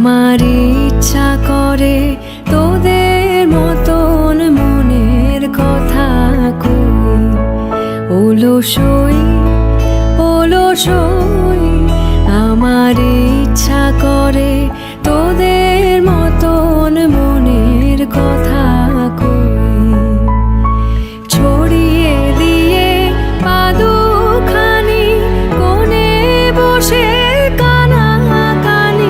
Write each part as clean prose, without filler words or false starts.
আমার ইচ্ছা করে তোদের মতন মনের কথা কই, অলসই অলসই। আমার ইচ্ছা করে তোদের মতন মনের কথা কই, ছড়িয়ে দিয়ে পাদুখানি কোণে বসে কানাকানি,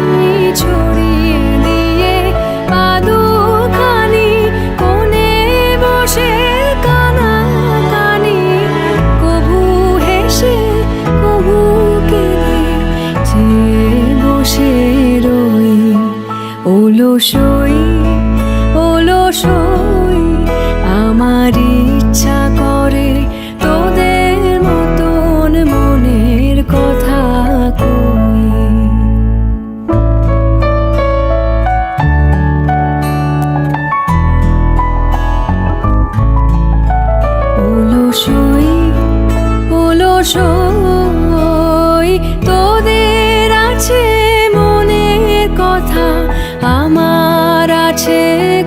ছড়িয়ে দিয়ে পাদুখানি কোণে বসে কানাকানি, কভু হেসে কভু কেঁদে চেয়ে বসে রই, অলসই অলসই। আমার ইচ্ছা করে তোদের মতন মনের কথা কই। অলসই অলসই, তোদের আছে মনের কথা, আমার আছে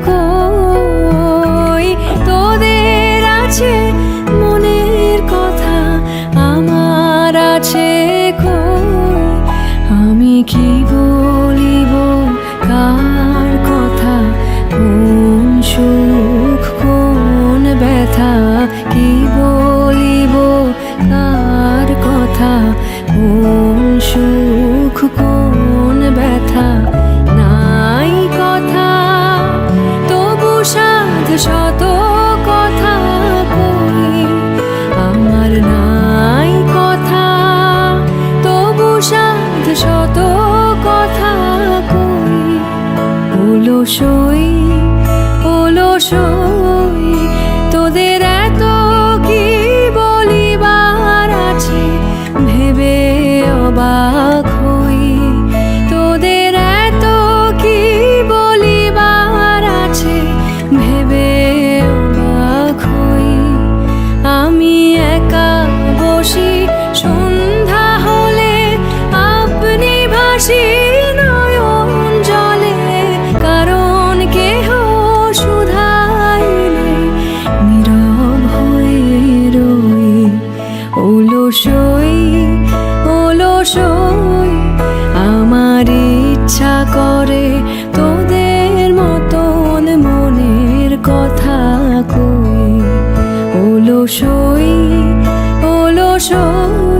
কই। তোদের আছে মনের কথা, আমার আছে কই। আমি কি বলিব কার কথা, কোন সুখ কোন ব্যথা, কি বলিব কার কথা, কোন সুখ কোন ব্যথা। নাই কথা তবু সাধ শত কথা কই, আমার নাই কথা তবু সাধ শত কথা কই। অলসই অলসই, তোদের এত কি বলিবার আছে ভেবে অবাক হই। তোদের এত কি বলিবার আছে ভেবে অবাক হই। আমি একা বসি সন্ধ্যা হলে, আপনি ভাসি নয়ন জলে, কারণ কেহ শুধাইলে নীরব হয়ে রই, অলসই অলসই। আমার ইচ্ছা করে তোদের মতন মনের কথা কই, অলসই অলসই।